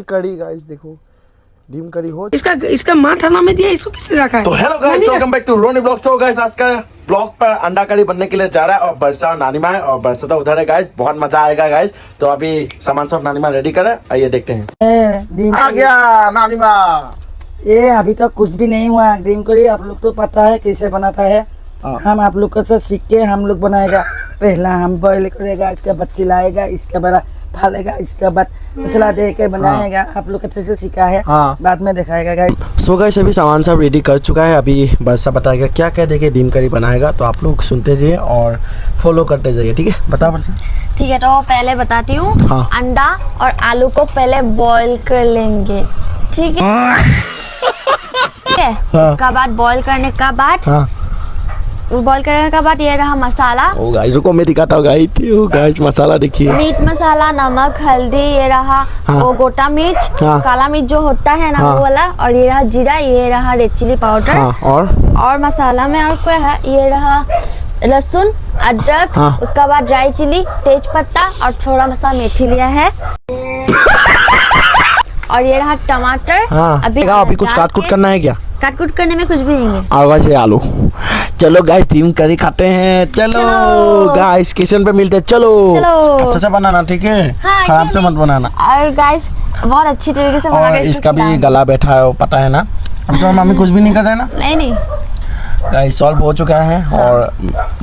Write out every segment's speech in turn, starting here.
कड़ी गाइस देखो, डीम कड़ी हो। इसका माँ थाना में दिया, इसको किसने रखा है? तो hello guys, welcome back to Roni blogs. तो गाइस आज का ब्लॉग पर अंडा कड़ी बनने के लिए जा रहा है और बरसा और नानी माँ है और बरसा तो उधर है गाइस। बहुत मजा आएगा गाइस। तो अभी सामान सब नानी माँ रेडी करे, आइए देखते हैं। आ गया नानी माँ। ये अभी तक कुछ भी नहीं हुआ। डीम कड़ी आप लोग तो पता है कैसे बनाता है। हम आप लोग को से सीख के हम लोग बनाएगा। पहला हम बॉईल करेगा, इसके बाद चिल्लाएगा, इसके बाद डालेगा, इसके बाद मसाला दे के बनाएगा। आप लोग अच्छे से सीखा है, बाद में दिखाएगा गाइस। सो गाइस अभी सामान सब रेडी कर चुका है। अभी बरसा बताएगा क्या क्या देके डीम कड़ी बनाएगा। तो आप लोग सुनते जाइए और फॉलो करते जाइए, ठीक है? बता बरसा। ठीक है, तो पहले बताती हूँ। अंडा और आलू को पहले बॉईल कर लेंगे, ठीक है? उसका बाद बॉईल करने का बाद बॉईल करने के बाद ये रहा मसाला। ओ गाइस रुको मैं दिखाता हूँ गाइस मसाला देखिए। मीट मसाला, नमक, हल्दी, ये रहा वो गोटा मिर्च, काला मिर्च जो होता है ना वो वाला, और ये रहा जीरा, ये रहा रेड चिली पाउडर। और मसाला में और क्या है, ये रहा लहसुन, अदरक, उसका बाद ड्राई चिली, तेज पत्ता और थोड़ा मसाला मेथी लिया है। और ये रहा टमाटर। अभी कुछ काट कुट करना है क्या? काट कुट करने में कुछ भी नहीं है। आवाज है आलू। चलो गाइस डीम कड़ी खाते हैं। चलो गाइस किचन पे मिलते हैं। चलो अच्छा से बनाना, ठीक है? खराब से मत बनाना। और गाइस बहुत अच्छी तरीके से बना के इसका भी गला बैठा है, वो पता है ना। अब तो मम्मी कुछ भी नहीं कर रहे ना। नहीं गाइस सॉल्व हो चुका है और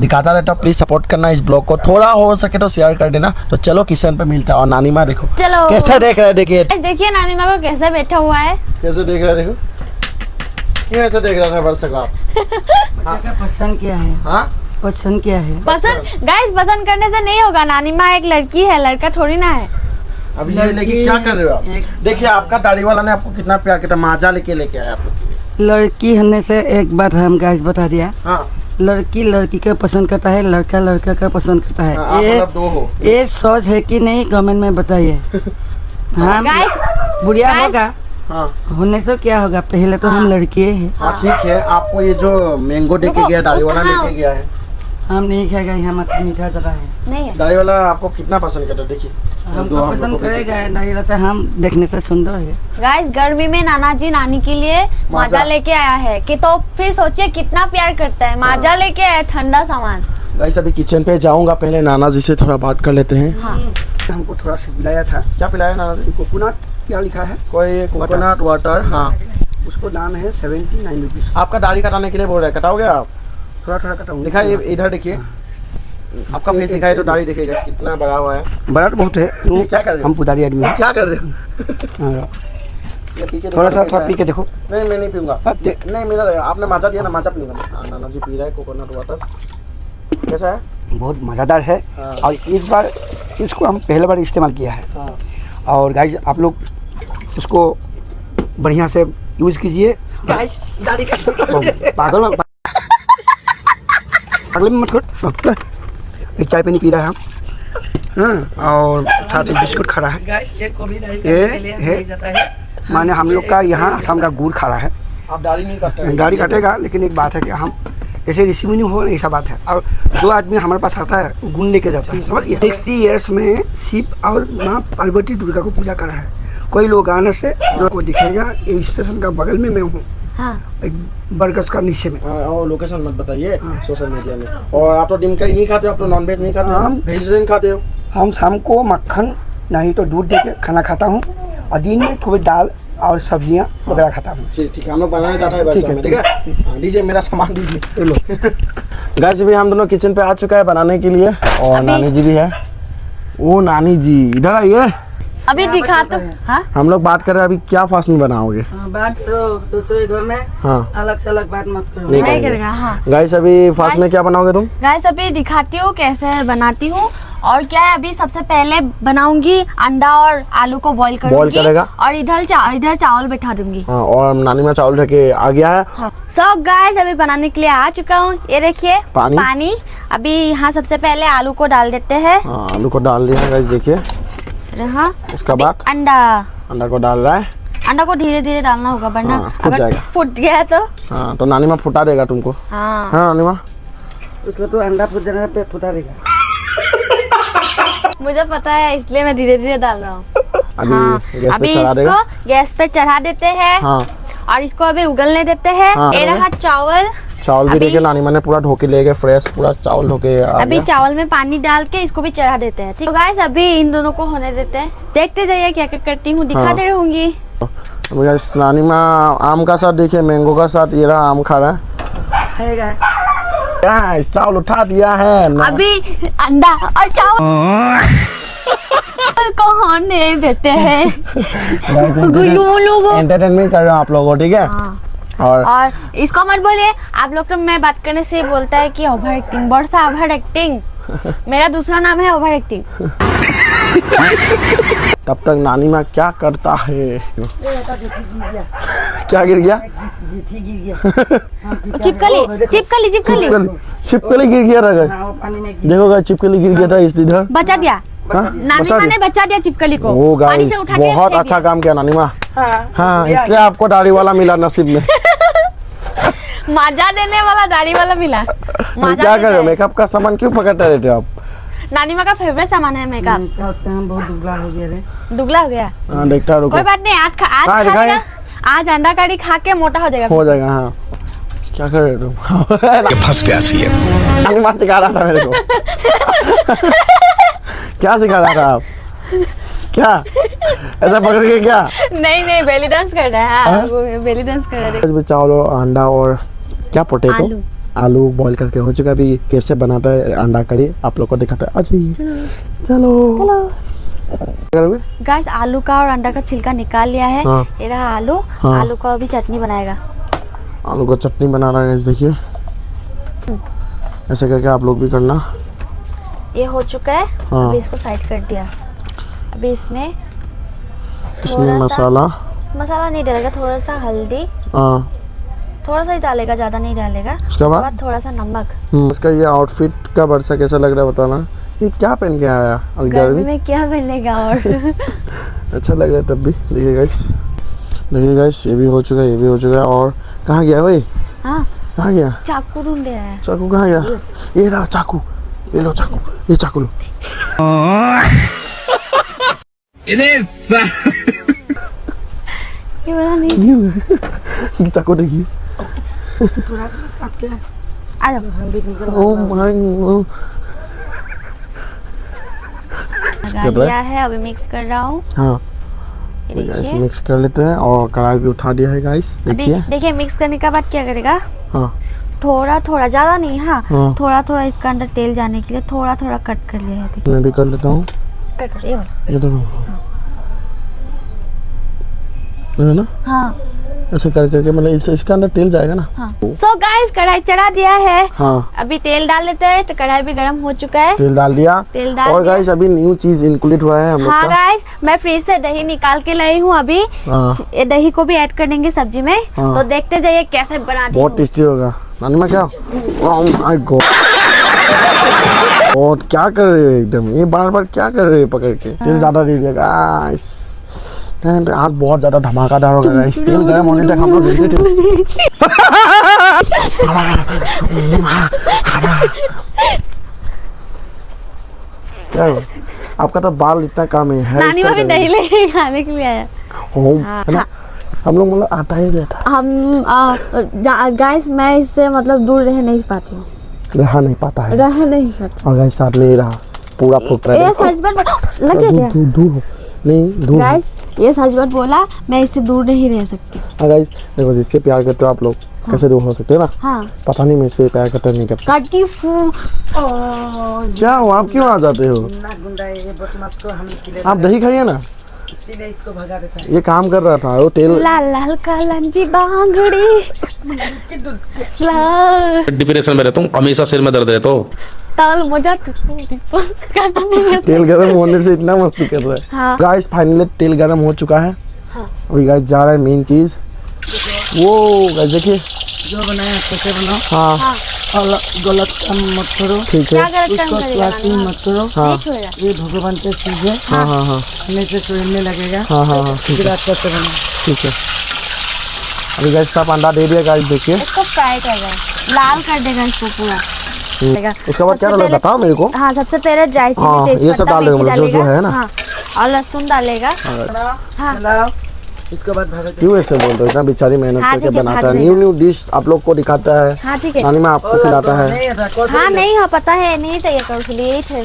दिखाता रहता हूँ। प्लीज सपोर्ट करना इस ब्लॉग को, थोड़ा हो सके तो शेयर कर देना। तो चलो किचन पे मिलते हैं। और नानी माँ देखो चलो कैसे देख रहे हैं, देखिए नानी माँ को कैसे बैठा हुआ है, कैसे देख रहे हैं। देखो क्यों ऐसे देख रहा था बरसा का? पसंद क्या है? पसंद क्या है? पसंद गाइस पसंद करने से नहीं होगा। नानी माँ एक लड़की है, लड़का थोड़ी ना है। अब ये लेके क्या कर रहे हो आप? देखिए आपका दाढ़ी वाला ने आपको कितना प्यार किया, माजा लेके आया आप लोग। लड़की होने से एक बात हम गाइस बता दिया। लड़की लड़की का पसंद करता है, लड़का लड़का का पसंद करता है। ये सोच है कि नहीं, कमेंट में बताइए। बुढ़िया होगा होने से क्या होगा, पहले तो हम लड़के हैं। ठीक है, आपको ये जो मैंगो देके गया दाढ़ी वाला लेके गया है, हम नहीं खाएगा। यहाँ मीठा जगह है नहीं है। दाढ़ी वाला आपको कितना पसंद करता है? देखिए हमको पसंद करेगा दाढ़ी वाला से, हम देखने से सुंदर है। गाइस गर्मी में नाना जी नानी के लिए माजा लेके आया है कि तो फिर सोचिए कितना प्यार करता है। माजा लेके आया ठंडा सामान। गाइस अभी किचन पे जाऊंगा, पहले नाना जी से थोड़ा बात कर लेते हैं। हमको थोड़ा सा पिलाया था। क्या पिलाया नाना जी? कोकोनट क्या लिखा है? कोई कोकोनट वाटर। उसको दाम है 79 रुपीज। आपका दाढ़ी कटाने के लिए बोल रहे हैं, कटाओगे आप? थोड़ा थोड़ा कटाऊंगा। दिखाइए इधर, देखिए आपका फेस दिखाई तो दाढ़ी देखिएगा कितना बड़ा हुआ है। बड़ा तो बहुत है। क्या कर रहे हो? हम पुजारी आदमी हैं। क्या कर रहे हो? थोड़ा सा पी के देखो। नहीं मैं नहीं पीऊंगा। नहीं मेरा आपने माजा दिया ना, माजा पीऊंगा। नाना जी पी रहा है कोकोनट वाटर। कैसा है? बहुत मज़ेदार है। और इस बार इसको हम पहले बार इस्तेमाल किया है। और गाइस आप लोग उसको बढ़िया से यूज कीजिए। पागल अगले में मत कर। एक चाय पानी पी रहा है हम। और साथ में बिस्कुट खा रहा है। माने हम लोग का यहाँ आसाम का गुड़ खा रहा है। आप दाढ़ी नहीं काटते हैं? दाढ़ी काटेगा, लेकिन एक बात है कि हम ऐसे ऋषि मुनि हो, ऐसा बात है। और जो आदमी हमारे पास आता है वो गुण लेके जाता है, समझ गया? 60 ईयर्स में शिव और माँ पार्वती दुर्गा को पूजा कर रहा है। कोई लोग आने से जो को दिखेगा, ये स्टेशन का बगल में मैं हूँ। एक बरगद का नीचे में। और लोकेशन मत बताइए सोशल मीडिया में। और आप तो डीम कड़ी नहीं खाते हो, आप तो नॉन वेज नहीं खाते, हम वेजिटेरियन खाते हो। हम शाम को मक्खन नहीं तो दूध देके खाना खाता हूँ, और दिन में थोड़ी दाल और सब्जियाँ वगैरह खाता हूँ। ठीक है, हम लोग बनाने जाते हैं। ठीक है, दीजिए मेरा सामान दीजिए। लो गाइस भी हम दोनों किचन पे आ चुका है बनाने के लिए, और नानी जी भी है। ओ नानी जी इधर आइए। अभी दिखा तो। हम लोग बात कर रहे हैं, अभी क्या फास्ट में बनाओगे? बात करो दूसरे घर में। अलग से अलग बात मत करो। नहीं करेगा। गाइस अभी फास्ट में क्या बनाओगे तुम? गाइस अभी दिखाती हूँ कैसे बनाती हूँ। और क्या है, अभी सबसे पहले बनाऊंगी अंडा और आलू को बॉईल करूंगी। और इधर चावल बैठा दूंगी। और नानी माँ चावल ढके आ गया है। सो गाइस अभी बनाने के लिए आ चुका हूँ। ये देखिए पानी। अभी यहाँ सबसे पहले आलू को डाल देते हैं। आलू को डाल दिया गाइस, देखिए। उसका बाद अंडा को डाल रहा है। अंडा को धीरे धीरे डालना होगा, वरना फूट जाएगा। फूट गया तो तो नानी माँ फुटा देगा तुमको। नानी माँ उसको तो अंडा फुटा देगा। मुझे पता है इसलिए मैं धीरे धीरे डाल रहा हूँ। अभी गैस पे अभी चढ़ा देगा। इसको गैस पे चढ़ा देते हैं हाँ और इसको अभी उगलने देते हैं। हाँ। ये रहा चावल। चावल भी अभी- देखिए नानी माँ ने पूरा धो के ले गए, फ्रेश पूरा चावल धो के आ अभी गया। चावल में पानी डाल के इसको भी चढ़ा देते हैं। ठीक, तो गाइस अभी इन दोनों को होने देते हैं, देखते जाइए क्या क्या करती हूँ, दिखाते रहूंगी। अभी गाइस नानी माँ आम का साथ देखिए, मैंगो का साथ ये रहा आम खा रहा है। गाइस चावल उठा दिया है ना। अभी अंडा और चावल को होने देते हैं। एंटरटेनमेंट कर रहा हूँ आप लोगों को, ठीक है। और इसको मत बोलिए, आप लोग तो मैं बात करने से बोलता है कि ओवर एक्टिंग, बरसा ओवर एक्टिंग। मेरा दूसरा नाम है ओवर एक्टिंग। तब तक नानी माँ क्या करता है? क्या गिर गया? चिपकली चिपकली चिपकली छिपकली गिर गया था। देखो गाइस चिपकली गिर गया था इस इधर। बचा दिया, हाँ, नानी बचा माँ ने दिया। बचा दिया चिपकली को। ओ पानी से गाइस उठा के बहुत फेंक अच्छा दिया। काम किया नानी माँ। हाँ इसलिए आपको दाढ़ी वाला मिला नसीब में। मजा देने वाला दाढ़ी वाला मिला। मजा क्या कर रहे हो? देता है। मेकअप का सामान क्यों पकड़ते रहते हो आप? नानी माँ का फेवरेट सामान है मेकअप। हम बहुत दुबला हो गया रे। दुबला हो गया, हाँ देखता रुको, कोई बात नहीं। आज हाँ, खा दिखाइए। लेगा, आज अंडा करी खा के मोटा हो जाएगा। हो जाएगा। हाँ क्या कर रहे हो तुम? फंस गया सी है। नानी माँ सिखा रहा था मेरे को। क्या सिखा रहा था आप? क्या ऐसा पकड़ के क्या? नहीं नहीं, बेली डांस कर रहा है। हाँ, वो बेली डांस कर रहा है। इसमें चावल और अंडा और क्या पोटैटो आलू। आलू बॉईल करके हो चुका है। अभी कैसे बनाता है अंडा करी आप लोग को दिखाता है। आ जाइए, चलो। गाइस आलू का और अंडा का छिलका निकाल लिया है। हाँ। ये रहा आलू। हाँ। आलू का अभी चटनी बनाएगा। आलू का चटनी बना रहा है guys, देखिए ऐसे करके आप लोग भी करना। ये हो चुका है। हाँ। अभी इसको साइड कर दिया। अभी इसमें इसमें थोड़ा सा- मसाला, मसाला नहीं डालेगा, थोड़ा सा हल्दी, हाँ थोड़ा सा ही डालेगा, ज्यादा नहीं डालेगा। उसके बाद थोड़ा सा नमक। इसका ये आउटफिट का वर्षा कैसा लग रहा है बताना। ये क्या पहन के आया? गर्मी गर्मी में क्या बनेगा और अच्छा लग रहा है तब भी। देखिए गाइस ये भी हो चुका है, ये भी हो चुका है। और कहाँ गया भाई? हाँ, कहाँ गया चाकू ढूंढ रहा है। चाकू? कहाँ गया? ये रहा चाकू, ये लो चाकू, ये चाकू लो। ये वाला नहीं। ये चाकू देखिए। आ जाओ। Oh my God. लगा दिया है, अभी मिक्स कर रहा हूँ। हाँ ये गाइस देखिए। मिक्स कर लेते हैं और कढ़ाई भी उठा दिया है गाइस, अभी देखिए। देखिए मिक्स करने के बाद क्या करेगा, हाँ थोड़ा थोड़ा, ज्यादा नहीं। हाँ, हाँ। थोड़ा थोड़ा इसका अंदर तेल जाने के लिए थोड़ा थोड़ा कट कर लिया है। देखिए मैं भी कर लेता हूँ। कट कर, ये वाला। ये तो है ना, हाँ ऐसे कर करके मतलब इसके अंदर तेल जाएगा ना। हाँ। सो गाइस कढ़ाई चढ़ा दिया है। हाँ अभी तेल डाल लेते हैं। तो कढ़ाई भी गर्म हो चुका है। तेल डाल दिया। तेल डाल और दिया। गाइस अभी न्यू चीज इंक्लूड हुआ है हम लोग हाँ का। गाइस, मैं फ्रिज से दही निकाल के लाई हूँ अभी। हाँ ये दही को भी ऐड कर देंगे सब्जी में। हाँ। तो देखते जाइए कैसे बनाती बहुत हूँ। टेस्टी होगा। नानी माँ क्या? ओह माय गॉड, और क्या कर रहे हो एकदम, ये बार बार क्या कर रहे हो पकड़ के? तेल ज्यादा दे दिया गाइस। आज बहुत ज्यादा धमाकेदार होगा गाइस। तेल गर्म होने तक हम लोग देखते थे। क्या हुआ? आपका तो बाल इतना कम है, हेयर नानी माँ भी स्टाइल दही लेके खाने के लिए आया। है ना। हम लोग मतलब आता ही रहता, हम गाइस मैं इससे मतलब दूर रह नहीं पाती हूँ। रहा नहीं पाता है। रह नहीं पाती। और गाइस साथ में ही रहा पूरा फुट रहा ये है। सच बात लग गया क्या? दूर नहीं दूर। गाइस ये सच बात बोला, मैं इससे दूर नहीं रह सकती। हाँ गाइस देखो, जिससे प्यार करते हो आप लोग कैसे दूर हो सकते हो ना। हाँ पता नहीं मैं इससे प्यार करता नहीं करता। कटी फू। क्या हो, आप क्यों आ जाते हो? ना गुंडा है, ये बदमाश को हम इसलिए आप दही खाइए ना, इसीलिए इसको भगा देता है। ये काम कर रहा था। वो तेल लाल लाल कालंजी बांगड़ी लाल डिप्रेशन में रहता हूँ, हमेशा सिर में दर्द रहता हो। ताल मुझे करना नहीं आता। तेल गर्म होने से इतना मस्ती कर रहा है। हाँ। गाइस फाइनली तेल गर्म हो चुका है। अभी गाइस जा रहा है मेन चीज। वो गाइस देखिए, जो बनाया कैसे बनाओ, हाँ और गलत काम मत करो, ठीक क्या है। गलत काम उसको करेगा स्वार्थी नानी? मत करो। हाँ नहीं छोड़ेगा। ये भगवान की चीज है, हाँ हाँ हाँ हमें से सोने लगेगा। हाँ हाँ हाँ ठीक फिर है, आप कैसे बनाओ। ठीक है। अभी गाइस सब अंडा दे दिया गाइस, देखिए। इसको फ्राई कर देगा, लाल कर देगा इसको पूरा। उसके बाद क्या डालेगा बताओ मेरे को। हाँ, सबसे पहले ड्राई हाँ, चिली, ये सब डालेगा मतलब जो है ना। हाँ, और लहसुन डालेगा। हाँ। चलाओ, इसके बाद भर दो। क्यों ऐसे बोल रहे हो? इतना बेचारी मेहनत हाँ, करके ठीक है, बनाता भाग है, देगा। न्यू डिश आप लोग को दिखाता है। हाँ, ठीक है। नानी माँ आपको खिलाता है। नहीं था, कौन सा हाँ, नहीं हो पता है, नहीं चाहिए तो इसलिए यही थे।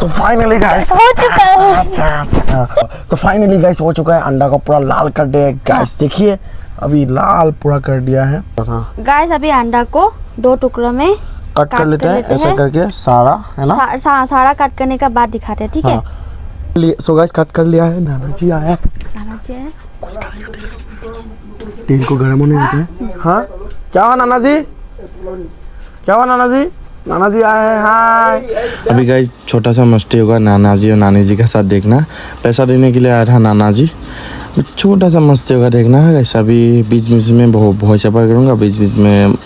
तो फाइनली गाइस हो चुका है। तो फाइनली गाइस हो चुका है, अंडा को पूरा लाल कर दिया गाइस, देखिए अभी लाल पूरा कर दिया है। हाँ, गाइस अभी अंडा को 2 टुकड़ों में कट कर लेते हैं ऐसे करके सारा, है ना। सारा कट करने का बाद दिखाते हैं, ठीक है। सो गाइस कट कर लिया है, नाना जी आया है, नाना जी है। तेल को गर्म होने देते हैं। हाँ, क्या हुआ नाना जी, क्या हुआ नाना जी? नाना जी आए हैं, हाय। अभी गाइस छोटा सा मस्ती होगा नाना जी और नानी जी के साथ, देखना। पैसा देने के लिए आया था नाना जी, छोटा सा मस्ती होगा, देखना है गाइस। अभी बीच बीच में बहुत सफर करूँगा, बीच बीच में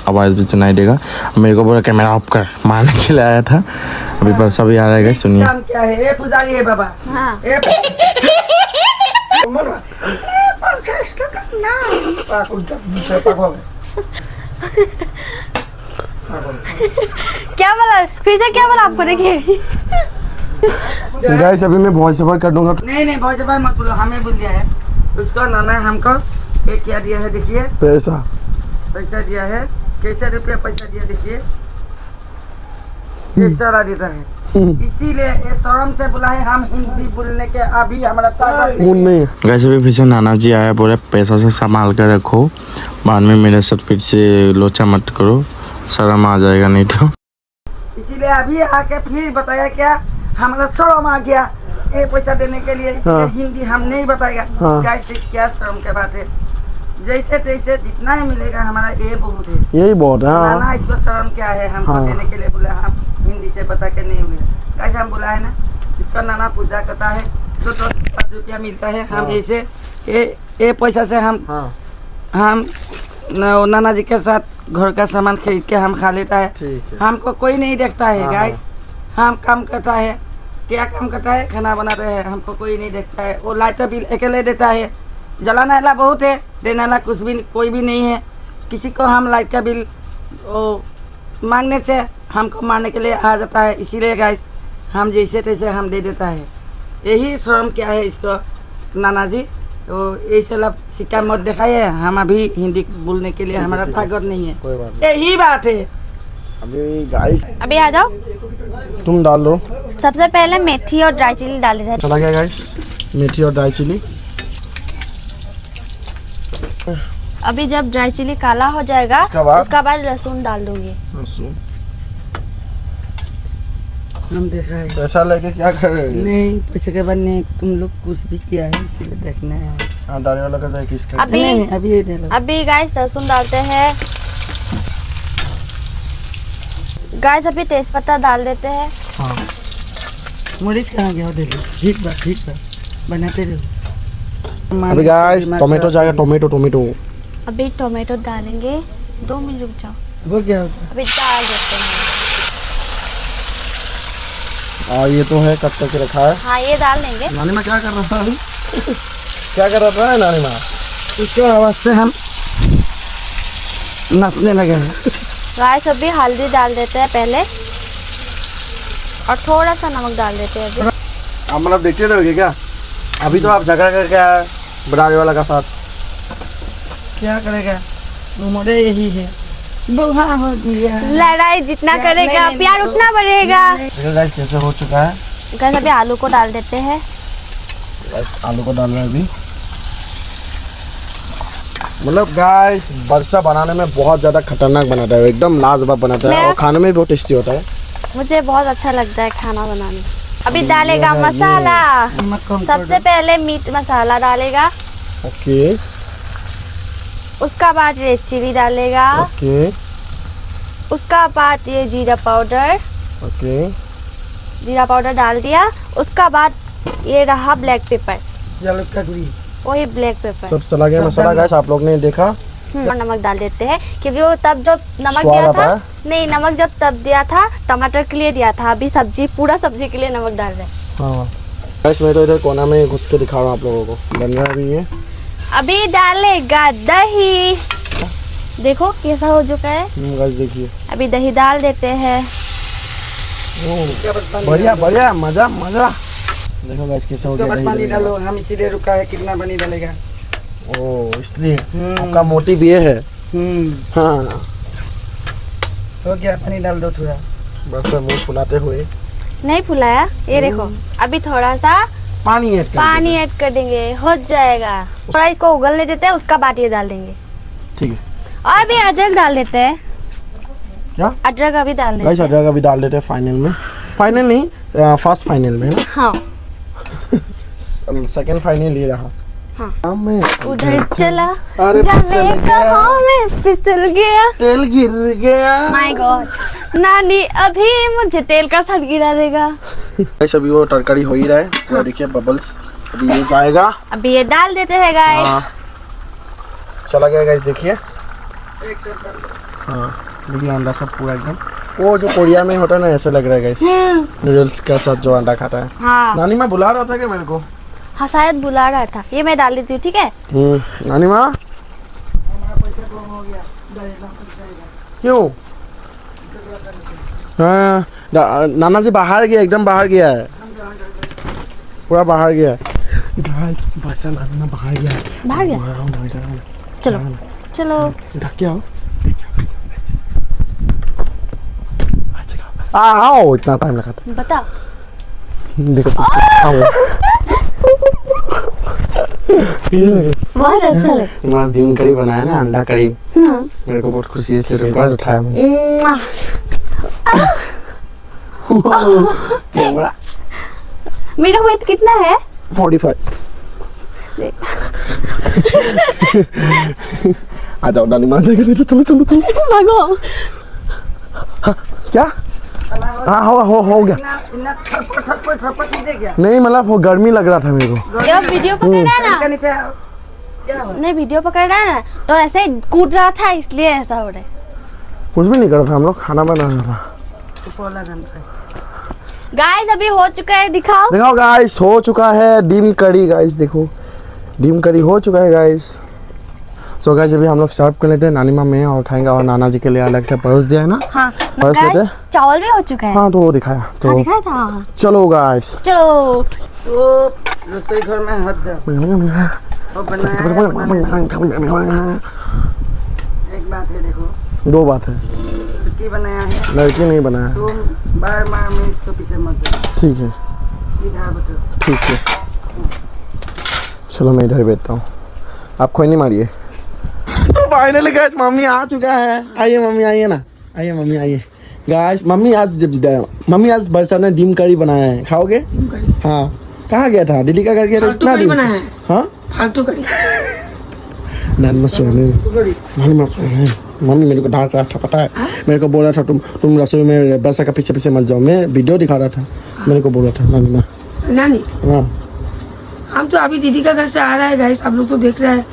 आवाज़ भी सुनाई देगा। मेरे को बोला कैमरा ऑफ कर, मारने के लिए आया था। अभी बरसा भी आ रहा है गाइस, सुनिए। नाम क्या है? ए पुजारी है बाबा। हाँ। ए क्या बोला फिर से, क्या बोला आपको? देखिए गाइस अभी मैं बहुत सफर कर दूंगा। नहीं बहुत जबर मत बोलो, हमें बोल दिया है उसको। नाना हमको एक क्या दिया है, देखिए पैसा दिया है। कैसे रुपया पैसा दिया, देखिए ये सारा देता है। इसीलिए ये शर्म से बोला है, हम हिंदी बोलने के अभी हमारा ताकत नहीं। गाइस अभी फिर से नाना जी आया, बोले पैसा से संभाल कर रखो, बाद में मेरे साथ फिर से लोचा मत करो, शर्म आ जाएगा नहीं तो। इसीलिए अभी आके फिर बताया क्या, हमारा शर्म आ गया ये पैसा देने के लिए। इसलिए हिंदी हम नहीं बताएगा। गाइस क्या शर्म के बात है, जैसे तैसे जितना ही मिलेगा हमारा ये बहुत है, यही बहुत है। नाना इसको शर्म क्या है हमको देने के लिए बोला, हम हिंदी से बता के नहीं हुए। कैसे हम बोला है ना, इसका नाना पूजा करता है तो 10 रुपया मिलता है। हम ऐसे ये पैसा से हम नाना जी के साथ घर का सामान खरीद के हम खा लेता है। हमको कोई नहीं देखता है गाइस, हम काम करता है, क्या काम करता है, खाना बनाते हैं, हमको कोई नहीं देखता है। वो लाइटर बिल अकेले देता है, जलाने वाला बहुत है, देने वाला कुछ भी कोई भी नहीं है। किसी को हम लाइट का बिल मांगने से हमको मारने के लिए आ जाता है। इसीलिए गाइस हम जैसे तैसे हम दे देता है। यही शर्म क्या है इसको नाना जी, तो ऐसे लब सिक्का मत दिखाइए। हम अभी हिंदी बोलने के लिए हमारा ताकत नहीं है, यही बात है। अभी गाइस अभी आ जाओ, तुम डाल लो। सबसे पहले मेथी और ड्राई चिली डाल रहे हैं। चला गया गाइस मेथी और ड्राई चिली। अभी जब ड्राई चिली काला हो जाएगा उसका बाद लहसुन डाल दूंगी। हम देख रहे हैं पैसा लेके क्या कर रहे हो? नहीं, पैसे के बाद नहीं, तुम लोग कुछ भी किया है इसीलिए देखना है। हाँ, डालने वाला का जाए किसका? अभी ये दे लो। अभी गाइस लहसुन डालते हैं। गाइस अभी तेजपत्ता डाल देते हैं। हाँ, मरीच कहाँ गया, दे लो। ठीक बा बनाते रहो। अभी गाइस टोमेटो जाएगा, टोमेटो अभी टोमेटो डालेंगे, 2 मिनट रुक जाओ। वो क्या अभी डाल देते हैं। ये तो है कट करके रखा है। हाँ, ये डाल देंगे। नानी माँ क्या कर रहा था? क्या कर रहा था नानी माँ? इसके आवाज से हम नाचने लगे हैं। गाइस अभी हल्दी डाल देते हैं पहले, और थोड़ा सा नमक डाल देते हैं। अभी आप मतलब देखते रहोगे क्या? अभी तो आप झगड़ा करके आए बनाने वाला का साथ। क्या करेगा, उम्र यही है, बुढ़ा हो गया। लड़ाई जितना करेगा प्यार उतना बढ़ेगा। देखो गाइस कैसे हो चुका है। गाइस अभी आलू को डाल देते हैं। गाइस आलू को डाल रहे हैं अभी। मतलब गाइस बरसा बनाने में बहुत ज़्यादा खतरनाक बनाता है, एकदम लाजवाब बनाता है और खाने में भी बहुत टेस्टी होता है। मुझे बहुत अच्छा लगता है खाना बनाने। अभी डालेगा मसाला, सबसे पहले मीट मसाला डालेगा, ओके, उसका बाद रेड चिली डालेगा, ओके, उसका बाद ये जीरा पाउडर, ओके, जीरा पाउडर डाल दिया। उसका बाद ये रहा ब्लैक पेपर, वही ब्लैक पेपर। सब चला गया मसाला गाइस, आप लोग ने देखा। और नमक डाल देते हैं, क्योंकि वो तब जब नमक स्वाद दिया आता था, है। नहीं नमक जब तब दिया था टमाटर के लिए दिया था, अभी सब्जी पूरा सब्जी के लिए नमक डाल रहे हैं। हाँ गाइस मैं तो इधर कोना में घुस के दिखा रहा हूँ आप लोगों को, बन रहा है अभी ये। अभी डालेगा दही, देखो कैसा हो चुका है। गाइस देखिए, अभी दही डाल देते हैं। बढ़िया बढ़िया, मजा मजा। देखो गाइस कैसा हो उसके गया बाद पानी डालो, हम इसीलिए रुका है, कितना पानी डालेगा। ओ इसलिए आपका मोटिव ये है। हाँ हो गया, पानी डाल दो थोड़ा। बस मुंह फुलाते हुए नहीं फुलाया, ये देखो अभी थोड़ा सा पानी पानी ऐड कर देंगे, हो जाएगा। थोड़ा इसको उगलने देते हैं, उसका बाद ये डाल देंगे। ठीक है। और अभी अदरक डाल देते हैं। क्या? अदरक अभी डाल देते गाइस हैं। अदरक अभी डाल देते हैं फाइनल में। फाइनल नहीं, फर्स्ट फाइनल में ना। हाँ सेकंड फाइनल ये रहा। हाँ। मैं उधर चला, अरे जाने फिसल गया। कहाँ में फिसल गया। तेल गिर गया। माय गॉड, नानी अभी मुझे तेल का सर गिरा देगा। गाइस अभी वो तरकारी हो ही रहा है, पूरा देखिए बबल्स। अभी ये जाएगा। अभी ये डाल देते हैं गाइस। हाँ चला गया गाइस, देखिए। हाँ देखिए अंडा सब पूरा एकदम वो जो कोरिया में होता है ना, ऐसे लग रहा है गाइस, नूडल्स के साथ जो अंडा खाता है। हाँ नानी माँ बुला रहा था क्या मेरे को? हाँ शायद बुला रहा था। ये मैं डाल देती हूँ, ठीक है। नानी माँ क्यों? हाँ नाना जी बाहर गया, एकदम बाहर गया है, पूरा बाहर गया है। गाइस बस नानी माँ बाहर गया है। बाहर गया, चलो चलो। ढक के आओ। आओ, इतना टाइम लगा था। बताओ। देखो आओ। बहुत अच्छा लगा। माँ दिन करी बनाया ना, अंडा करी। मेरे को बहुत खुशी है, इसलिए तुमको उठाया मैंने। कैमरा मेरा वेट कितना है? 45। आ जाओ नानी माँ, चलो चलो चलो। भागो। क्या? हाँ हो गया। नहीं मतलब वो गर्मी लग रहा था मेरे को। ये वीडियो पकड़ रहा है ना, नहीं वीडियो पकड़ रहा है ना, तो ऐसे ही कूद रहा था, इसलिए ऐसा हो रहा है। कुछ भी नहीं कर रहा था, हम लोग खाना बना रहा था। गाइस अभी हो चुका है, दिखाओ। देखो गाइस हो चुका है डीम करी। गाइस देखो डीम करी हो चुका है गाइस। सो गाइस अभी हम लोग सर्व कर लेते हैं, नानी माँ में और खाएंगे, और नाना जी के लिए अलग से परोस दिया है ना। हाँ परोस लेते हैं। चावल भी हो चुका है। हाँ तो वो दिखाया तो हाँ, दिखाया था। हाँ। चलो गाइस। चलो तो रसोई घर में हाथ दो। वो बनाया है। एक बात है, देखो दो बात है, लड़की बनाया है, लड़की नहीं बनाया। तो बार बार में इसको पीछे मत दो। ठीक है इधर बताओ। ठीक है, चलो मैं इधर बैठता हूँ, आप कोई नहीं मारिए। तो फाइनली गाइस मम्मी आ चुका है। आइए मम्मी, आइए ना, आइए मम्मी आइए। गाइस मम्मी आज बरसा ने डीम करी बनाया है, खाओगे? हाँ कहाँ गया था? दिल्ली का घर गया था इतना दिन। हाँ फालतू करी। नानी माँ सोने, नानी माँ सोने। मम्मी मेरे को डांट रहा था, पता है, मेरे को बोल रहा था तुम रसोई में बरसा का पीछे पीछे मत जाओ। मैं वीडियो दिखा रहा था, मेरे को बोल रहा था नानी माँ। नानी हाँ हम तो अभी दीदी का घर से आ रहा है गाइस, आप लोग तो देख रहे हैं।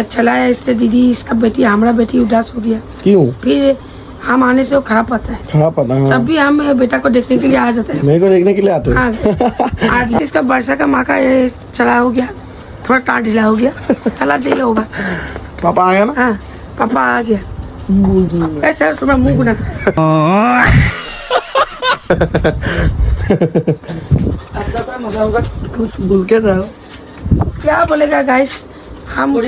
चला है इससे दीदी, इसका बेटी, हमारा बेटी उदास हो गया। क्यों? फिर हम आने से वो खराब आता है, खराब पता। हाँ तब भी हम बेटा को देखने के लिए आ जाते हैं। मेरे को देखने के लिए आते हैं। हाँ आगे इसका वर्षा का माँ का ये चला हो गया, थोड़ा टाट ढीला हो गया, चला जाइए होगा। पापा आया ना? हाँ पापा आ गया। ऐसा तुम्हारा मुंह गुनाता है। अच्छा था, मजा होगा। कुछ बोल के रहो। क्या बोलेगा गाइस, हम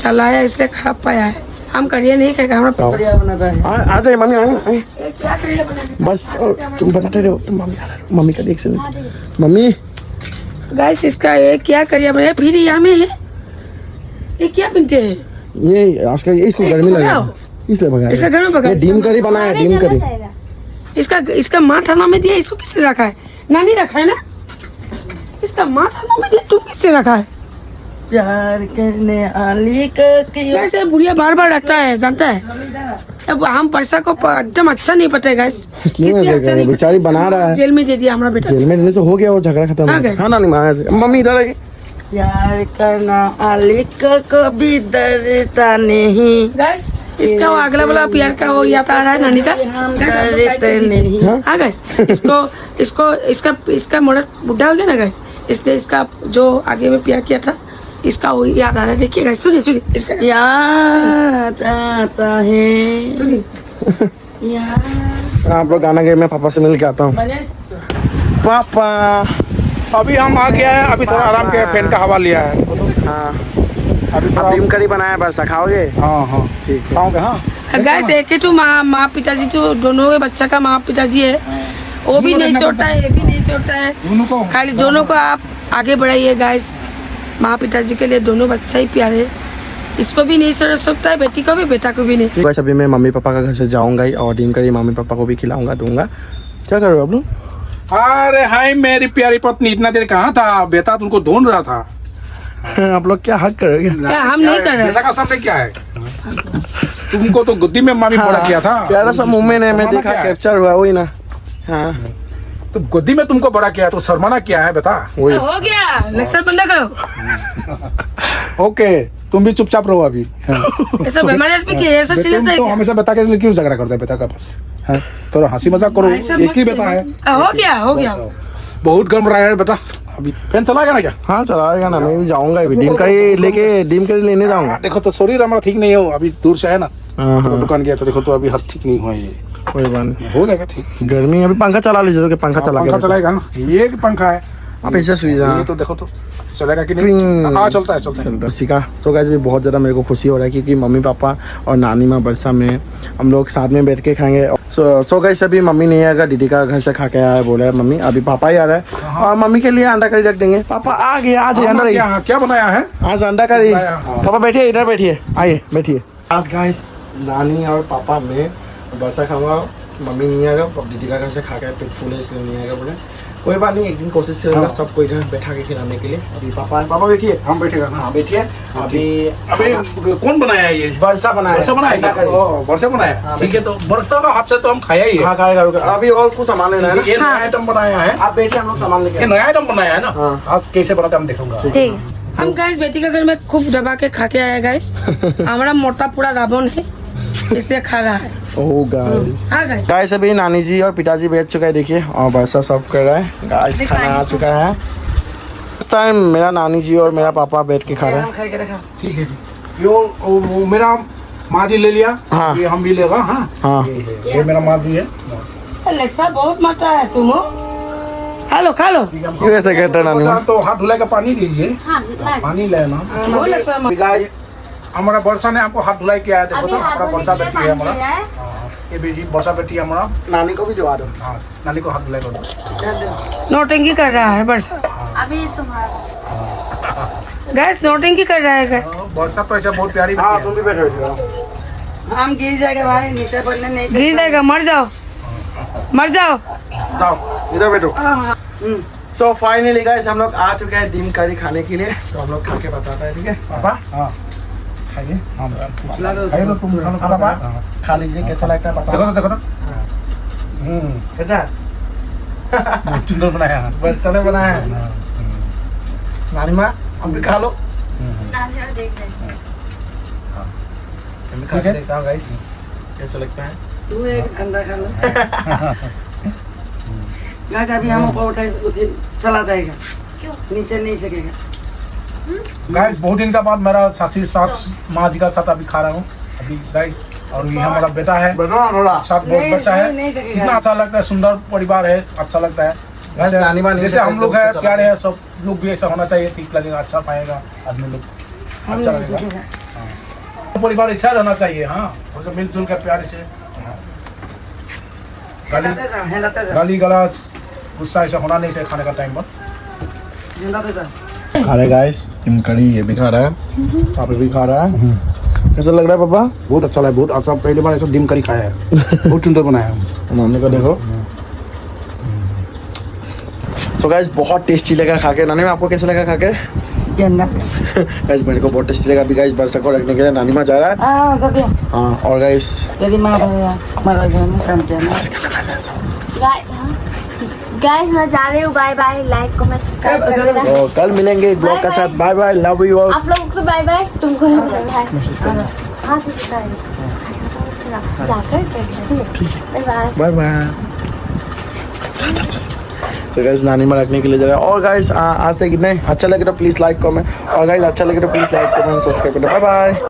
चलाया इसलिए खराब पाया है। हम करिए नहीं कहेगा हमारा बढ़िया बनाता है। आ जाइए मम्मी, आइए आइए। ये क्या करिए बना। बस तुम बनाते रहो, तुम मम्मी आ रहा है। मम्मी का देख से मम्मी। गाइस इसका ये क्या करिए बना, फिर यहाँ में है ये क्या बनते हैं? ये आज का इसको इसको गर्मी लग रहा भगाओ। है, इसलिए भगा। इसका घर में भगाओ। ये डीम करी बनाया, डीम करी। इसका माँ थाना में दिया, इसको किसने रखा है? नानी रखा है ना। इसका माँ थाना में दिया, तुम किसने रखा है? प्यार करने आली के वैसे बुढ़िया बार बार रखता है, जानता है। अब हम पैसा को एकदम अच्छा नहीं पता है गाइस। क्यों देगा? बेचारी बना रहा है। जेल में दे दिया हमारा बेटा। जेल में देने से हो गया वो झगड़ा खत्म। हाँ, गए। हाँ नानी माँ, मम्मी इधर आइए। प्यार करना आली का कभी डरता नहीं। गाइस इसका वो अगला वाला प्यार का वो याद आ रहा है नानी का। डरते नहीं। हाँ गाइस इसको इसका मोड़ा बुढ़ा हो गया ना गाइस, इसलिए इसका जो आगे में प्यार किया था इसका वो याद आ रहा है। देखिए गाइस, सुनिए सुनिए इसका याद आता है सुनिए। याद। आप लोग गाना गे, मैं पापा से मिल के आता हूँ। पापा अभी हम आ गया है, अभी थोड़ा आराम किया, फैन का हवा लिया है। हाँ, अभी आप नीम करी बनाया बरसा, खाओगे? हाँ हाँ ठीक है। खाओगे? हाँ गाइस एक ही तो माँ पिताजी तो दोनों के बच्चा का माँ पिताजी है, वो भी नहीं छोड़ता है, ये भी नहीं छोड़ता है, दोनों को खाली दोनों को आप आगे बढ़ाइए गाइस। माँ पिताजी के लिए दोनों बच्चा ही प्यारे है, इसको भी नहीं छोड़ सकता है, बेटी को भी बेटा को भी नहीं। बस अभी मैं मम्मी पापा का घर से जाऊंगा ही और नीम करी मम्मी पापा को भी खिलाऊंगा दूंगा। क्या कर रहे हो आप लोग? अरे हाय मेरी प्यारी पत्नी, इतना देर कहाँ था? बेटा तुमको ढूंढ रहा था। आप लोग क्या हक कर रहे हो? क्या हम नहीं कर रहे? बेटा का सामने क्या है? तुमको तो गुद्दी में मामी पड़ा किया था। प्यारा सा मूवमेंट है, मैं शर्माना देखा क्या है? कैप्चर हुआ वही ना। हाँ तो गुद्दी में तुमको बड़ा किया तो शर्माना क्या है बेटा? वही। हो गया, लेक्चर बंद करो। ओके, तुम भी चुपचाप रहो अभी। हाँ। ऐसा बीमारी आदमी की ऐसा तुम चिल्लाता है तो क्या? हमेशा बेटा के लिए क्यों झगड़ा करते हैं बेटा का पास? हाँ, थोड़ा हंसी मजाक करो, ऐसा एक मत ही बेटा है। हो गया हो गया। बहुत गर्म रहा है बेटा, अभी फैन चलाएगा ना क्या? हाँ चलाएगा ना, मैं भी जाऊंगा अभी नीम करी लेके, नीम करी लेने जाऊंगा। देखो तो शरीर हमारा ठीक नहीं हो, अभी दूर से है ना, हाँ तो हाँ, दुकान गया तो देखो तो अभी हाथ ठीक नहीं हुआ, ये कोई बात नहीं, हो जाएगा ठीक। गर्मी अभी पंखा चला लीजिए, कि पंखा चला पंखा के चलाएगा ना, ये एक पंखा है, आप ऐसे सुई जा। ये तो देखो तो चलेगा कि नहीं? हाँ चलता है चलता है। खुशी का सो गाइस भी बहुत ज़्यादा मेरे को खुशी हो रहा है क्योंकि मम्मी पापा और नानी माँ बरसा में हम लोग साथ में बैठ के खाएंगे। सो गाइस अभी मम्मी नहीं आएगा, दीदी का घर से खा के आया है, बोला है मम्मी, अभी पापा ही आ रहा है और मम्मी के लिए अंडा करी रख देंगे। पापा आ गए, आज अंडा रही, क्या क्या बनाया है? आज अंडा करी। पापा बैठिए, इधर बैठिए, आइए बैठिए। आज गाइस नानी और पापा में बरसा खाऊंगा, मम्मी नहीं आएगा, दीदी का घर से खा के पेट फूल है इसलिए नहीं आएगा। बोले कोई बात नहीं, एक दिन कोशिश करेगा सबको इधर बैठा के खिलाने के लिए। अभी पापा बैठिए, हम बैठेगा ना। हाँ बैठिए। अभी अभी कौन बनाया है ये? बरसा बनाया, वर्षा बनाया अंडा क्या? करी। ओ, वर्षा बनाया, ठीक है। तो वर्षा का हाथ से तो हम खाया ही है। हाँ खाएगा, रुका। अभी और कुछ सामान लेना है ना, ये नया आइटम बनाया है, आप बैठिए, हम लोग सामान लेके ये नया आइटम बनाया है ना। हाँ। आज कैसे बनाते हम देखूंगा। जी हम गाइस बेटी का घर में खूब दबा के खा के आए गाइस। हमारा मोटा पूरा रावण है, इसलिए खा रहा है। ओह गाइस, हाँ गाइस, गाइस अभी नानी जी और पिताजी बैठ चुका है, देखिए, और बरसा सब कर रहा है। गाइस खाना आ चुका है, इस टाइम मेरा नानी जी और मेरा पापा बैठ के खा रहे हैं। खा के रखा। ठीक है जी। वो मेरा माँ जी ले लिया, हाँ। ये हम भी लेगा। हाँ हाँ ये मेरा माँ जी है। लेक्सा बहुत मारता है तुम। खा लो खा लो। क्यों ऐसे कहते हैं नानी माँ? तो हाथ धुलाई का पानी दीजिए, पानी लेना। बहुत लेक्सा मार- गाइस हमारा वर्षा ने आपको हाथ धुलाई किया है, देखो तो हमारा वर्षा बेटी है हमारा। हाँ, ये बेटी वर्षा बेटी है हमारा। नानी को भी दिवा दो। हाँ, नानी को हाथ धुलाई कर दो। नोटिंगी कर रहा है बरसा। अभी तुम्हारा गैस नोटिंगी कर रहा है गाइस। वर्षा तो ऐसा बहुत प्यारी हाँ बेटी तुम है। भी बैठो। हम गिर जाएगा भाई, नीचे पड़ने नहीं गिर जाएगा, मर जाओ मर जाओ। जाओ इधर बैठो। सो फाइनली गाइस हम लोग आ चुके हैं डीम करी खाने के लिए, तो हम लोग खा के बताते हैं, ठीक है पापा? हाँ खाइए। हाँ खाइए तो तुम खा लो पापा हाँ। खा लीजिए, कैसा लगता है देखो पापा? तो देखो तो। कैसा है? बहुत सुंदर बनाया है। बरसा ने बनाया है। नानी माँ हम भी खा लो। देख रहे मैं खा के देखता हूँ गाइस कैसा लगता है। तू एक अंडा खा लो। गाइस अभी हम ऊपर उठे चला जाएगा, नीचे नहीं सकेगा। गाइस बहुत दिन का बाद मेरा सासी सास माँ जी का साथ अभी खा रहा हूँ अभी गाइस, और ये हमारा बेटा है साथ, बहुत बच्चा है। नहीं सकेगा। कितना अच्छा लगता है, सुंदर परिवार है, अच्छा लगता है। गाइस नानी माँ जैसे हम लोग है, प्यारे है, सब लोग भी ऐसा होना चाहिए, ठीक लगेगा, अच्छा पाएगा आदमी लोग, अच्छा लगेगा। परिवार ऐसा रहना चाहिए। हाँ, और सब मिलजुल कर प्यारे से। गाली गलाज गुस्सा ऐसा होना नहीं चाहिए खाने का टाइम पर। खा रहे गाइस डीम करी, ये भी खा रहा है, पापा भी खा रहा है। कैसा लग रहा है पापा? बहुत अच्छा लगा, बहुत अच्छा, पहली बार ऐसा डीम करी खाया है। बहुत सुंदर बनाया है। मम्मी को देखो। सो गाइस बहुत टेस्टी लगा खा के। नानी माँ आपको कैसा लगा खा के? गाइस मेरे को बहुत टेस्टी लगा। अभी गाइस बरसा को रखने के लिए नानी माँ जा रहा है। हाँ और गाइस तेरी माँ भैया हमारा घर में काम किया ना। गाइस मैं जा रही हूँ, bye bye. Like comment subscribe कर देना। तो कल मिलेंगे एक ब्लॉग के साथ। Bye bye, love you all. आप लोगों को बाय बाय, तुमको हाँ जाकर बाय बाय। Bye bye. तो गाइस नानी माँ रखने के लिए जा रहे हैं। और गाइस आज तक इतने अच्छा लगे तो प्लीज़ लाइक कमेंट, और गाइस अच्छा लगे तो प्लीज़ लाइक कमेंट सब्सक्राइब करें। Bye bye.